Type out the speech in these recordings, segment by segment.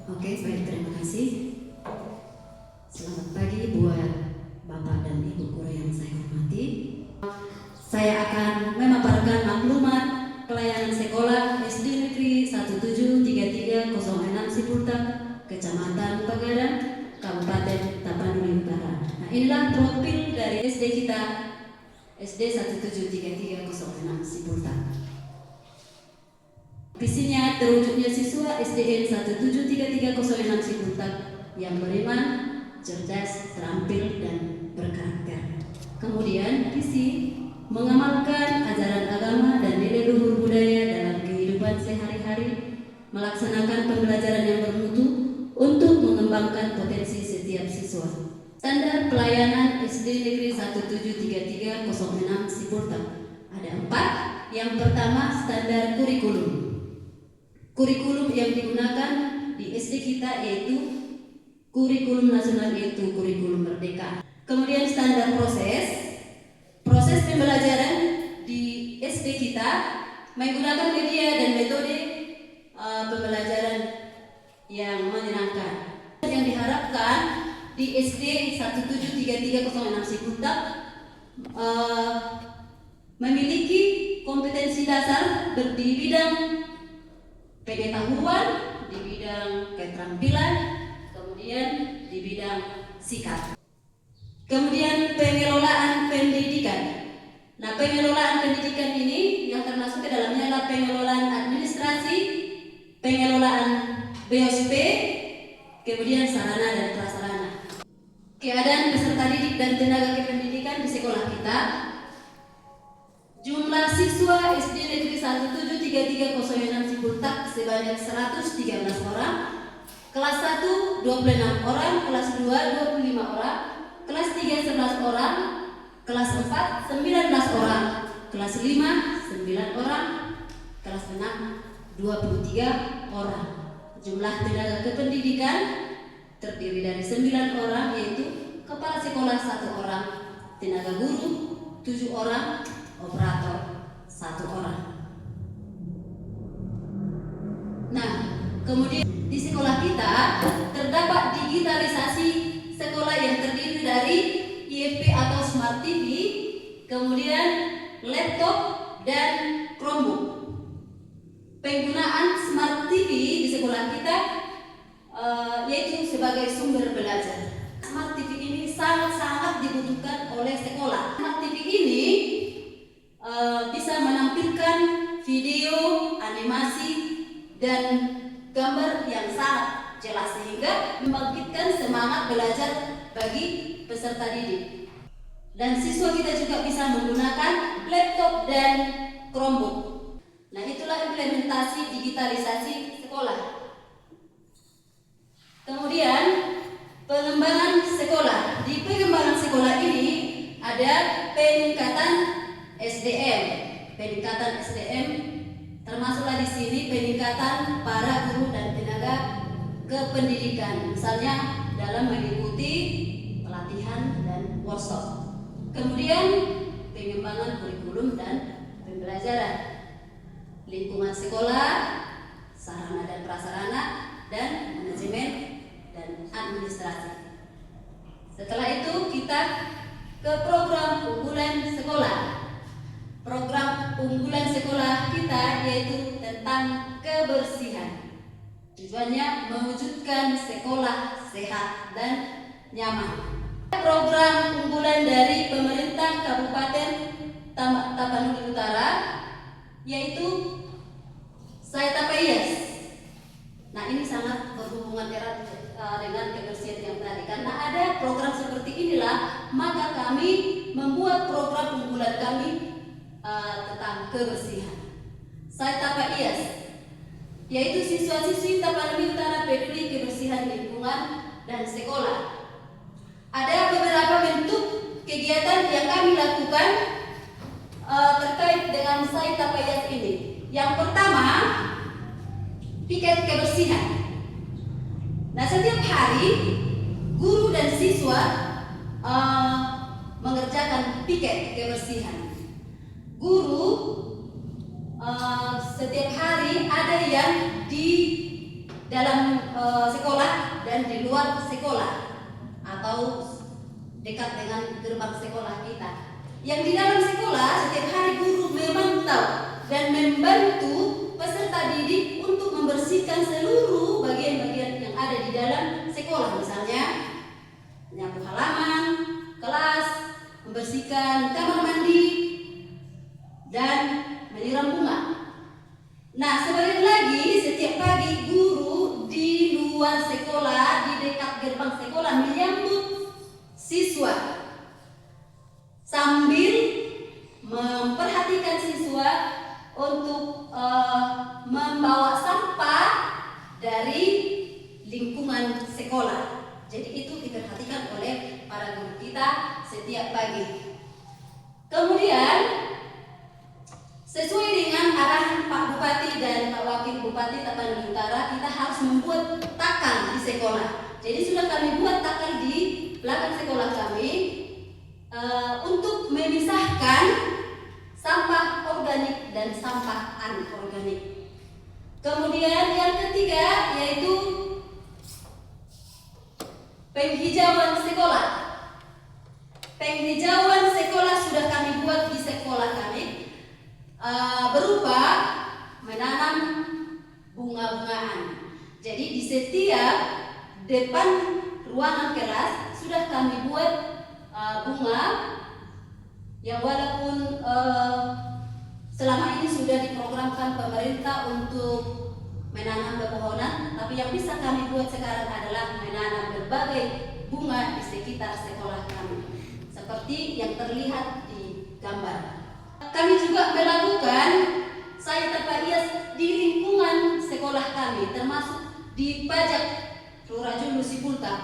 Oke, baik, terima kasih. Selamat pagi buat Bapak dan Ibu guru yang saya hormati. Saya akan memaparkan maklumat pelayanan sekolah SD Negeri 173306 Siputat, Kecamatan Pegadang, Kabupaten Tapanuli Utara. Nah, inilah profil dari SD kita, SD 173306 Siputat. Visinya terwujudnya siswa SDN 173306 Siputat yang beriman, cerdas, terampil, dan berkarakter. Kemudian visi mengamalkan ajaran agama dan nilai luhur budaya dalam kehidupan sehari-hari, melaksanakan pembelajaran yang bermutu untuk mengembangkan potensi setiap siswa. Standar pelayanan SD Negeri 173306 Siputat ada 4. Yang pertama, standar kurikulum. Kurikulum yang digunakan di SD kita yaitu kurikulum nasional, yaitu kurikulum merdeka. Kemudian standar proses pembelajaran di SD kita menggunakan media dan metode pembelajaran yang menyenangkan. Yang diharapkan di SD 173306 Siputat memiliki kompetensi dasar di bidang pengetahuan, di bidang keterampilan, kemudian di bidang sikap. Kemudian pengelolaan pendidikan. Nah, pengelolaan pendidikan ini yang termasuk ke dalamnya adalah pengelolaan administrasi, pengelolaan BOSP, kemudian sarana dan prasarana. Keadaan peserta didik dan tenaga kependidikan di sekolah kita. Jumlah siswa SD Negeri 173306 Siputat sebanyak 113 orang, kelas 1 26 orang, kelas 2 25 orang, kelas 3 11 orang, kelas 4 19 orang, kelas 5 9 orang, kelas 6 23 orang. Jumlah tenaga kependidikan terdiri dari 9 orang, yaitu kepala sekolah 1 orang, tenaga guru 7 orang, operator 1 orang. Nah, kemudian di sekolah kita terdapat digitalisasi sekolah yang terdiri dari IFP atau Smart TV, kemudian laptop dan Chromebook. Penggunaan Smart TV di sekolah kita yaitu sebagai sumber belajar. Smart TV ini sangat-sangat dibutuhkan oleh sekolah. Smart TV ini bisa menampilkan video, animasi, dan gambar yang sangat jelas sehingga membangkitkan semangat belajar bagi peserta didik. Dan siswa kita juga bisa menggunakan laptop dan Chromebook. Nah, itulah implementasi digitalisasi sekolah. Kemudian pengembangan sekolah. Di pengembangan sekolah ini ada peningkatan SDM. Peningkatan SDM termasuklah di sini peningkatan para guru dan tenaga kependidikan, misalnya dalam mengikuti pelatihan dan workshop. Kemudian pengembangan kurikulum dan pembelajaran, lingkungan sekolah, sarana dan prasarana, dan manajemen dan administrasi. Setelah itu kita ke program unggulan sekolah. Program unggulan sekolah kita yaitu tentang kebersihan. Tujuannya mewujudkan sekolah sehat dan nyaman. Program unggulan dari pemerintah Kabupaten Tapanuli Utara yaitu Saitapayas. Nah, ini sangat berhubungan erat dengan kebersihan yang tadi. Karena ada program seperti inilah, maka kami membuat program unggulan kami tentang kebersihan. Saitapayas yaitu siswa-siswi Tapanuli Utara peduli kebersihan lingkungan dan sekolah. Ada beberapa bentuk kegiatan yang kami lakukan terkait dengan Saitapayas ini. Yang pertama, piket kebersihan. Nah, setiap hari guru dan siswa mengerjakan piket kebersihan. Guru setiap hari ada yang di dalam sekolah dan di luar sekolah atau dekat dengan gerbang sekolah kita. Yang di dalam sekolah setiap hari guru memantau dan membantu peserta didik untuk membersihkan seluruh bagian-bagian yang ada di dalam sekolah, misalnya menyapu halaman, kelas, membersihkan kamar mandi, dan menyiram bunga. Nah, sebagian lagi setiap pagi guru di luar sekolah, di dekat gerbang sekolah menyambut siswa sambil memperhatikan siswa untuk membawa sampah dari lingkungan sekolah. Jadi itu diperhatikan oleh para guru kita setiap pagi. Kemudian sesuai dengan arahan Pak Bupati dan Pak Wakil Bupati Tapanuli Utara, kita harus membuat takal di sekolah. Jadi sudah kami buat takal di belakang sekolah kami untuk memisahkan sampah organik dan sampah anorganik. Kemudian yang ketiga yaitu penghijauan sekolah. Penghijauan sekolah sudah kami buat di sekolah kami berupa menanam bunga-bungaan. Jadi di setiap depan ruangan kelas sudah kami buat bunga yang walaupun selama ini sudah diprogramkan pemerintah untuk menanam pepohonan, tapi yang bisa kami buat sekarang adalah menanam berbagai bunga di sekitar sekolah kami, seperti yang terlihat di gambar. Kami juga melakukan sayur tanpa hias di lingkungan sekolah kami, termasuk di Pajak Kelurahan Julu Sipulta.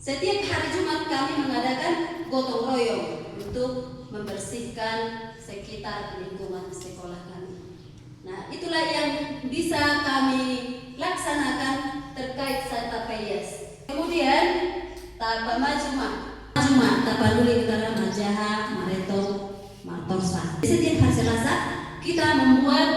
Setiap hari Jumat kami mengadakan gotong royong untuk membersihkan sekitar lingkungan sekolah kami. Nah, itulah yang bisa kami laksanakan terkait sayur tanpa hias. Kemudian Tapanuli Utara, Majaha, Mareto, Martorsa. Setiap hari Selasa kita membuat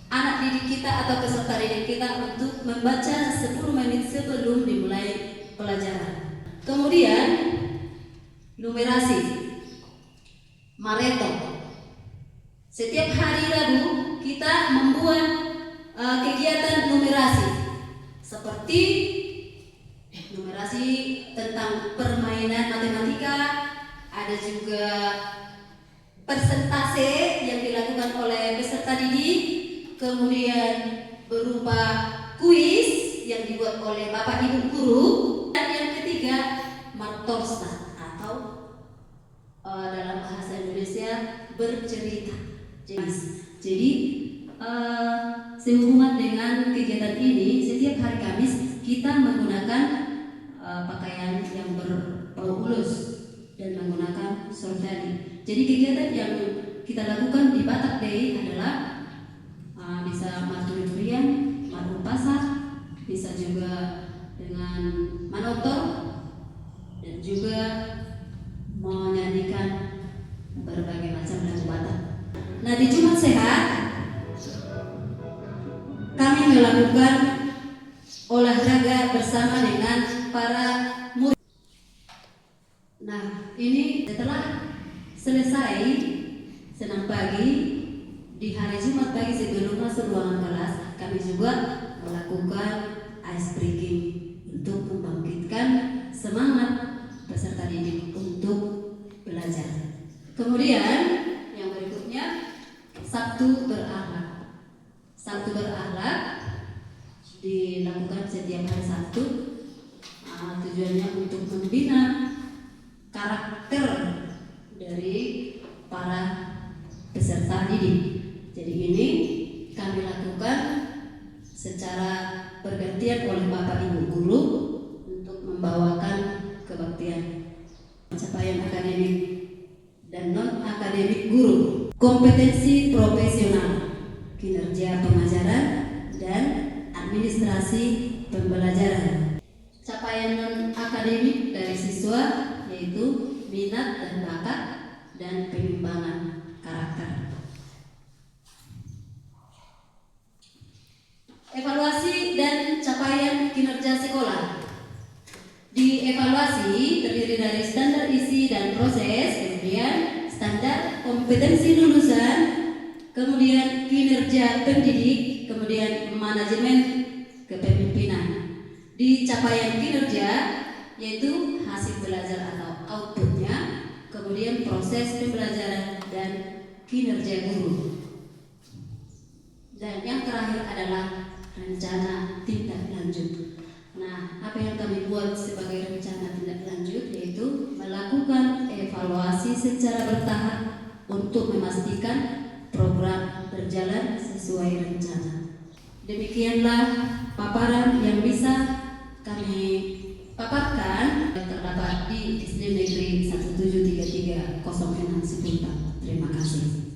anak didik kita atau peserta didik kita untuk membaca 10 menit sebelum dimulai pelajaran. Kemudian numerasi Mareto. Setiap hari Rabu kita membuat kegiatan numerasi seperti numerasi tentang permainan matematika, ada juga persentase yang dilakukan oleh peserta didik, kemudian berupa kuis yang dibuat oleh Bapak Ibu guru, dan yang ketiga Martorsa atau dalam bahasa Indonesia bercerita. Jadi sehubungan dengan kegiatan ini, setiap hari Kamis kita menggunakan pakaian yang berbau ulus dan menggunakan sortani. Jadi kegiatan yang kita lakukan di Batak Day adalah bisa maturi-turian, madu pasar, bisa juga dengan manotor, dan juga menyanyikan berbagai macam lagu Batak. Nah, di Jumat Sehat kami melakukan olahraga bersama dengan para murid. Nah, ini setelah selesai senam pagi di hari Jumat pagi sebelum masuk ruangan kelas, kami juga melakukan ice breaking untuk membangkitkan semangat peserta didik untuk belajar. Kemudian yang berikutnya Sabtu berakhlak. Sabtu berakhlak dilakukan setiap hari Sabtu. Tujuannya untuk membina karakter dari para peserta didik. Jadi ini kami lakukan secara bergantian oleh Bapak Ibu guru untuk membawakan kebaktian, pencapaian akademik dan non akademik guru, kompetensi profesional, kinerja pengajaran dan administrasi pembelajaran, capaian non akademik dari siswa yaitu minat dan bakat dan pengembangan karakter. Evaluasi dan kinerja sekolah. Dievaluasi terdiri dari standar isi dan proses, kemudian standar kompetensi lulusan, kemudian kinerja pendidik, kemudian manajemen kepemimpinan. Di capaian kinerja yaitu hasil belajar atau outputnya, kemudian proses pembelajaran dan kinerja guru. Dan yang terakhir adalah rencana tindak lanjut. Nah, apa yang kami buat sebagai rencana tindak lanjut yaitu melakukan evaluasi secara bertahap untuk memastikan program berjalan sesuai rencana. Demikianlah paparan yang bisa kami paparkan yang terdapat di SD Negeri 1733 06 Sipunta. Terima kasih.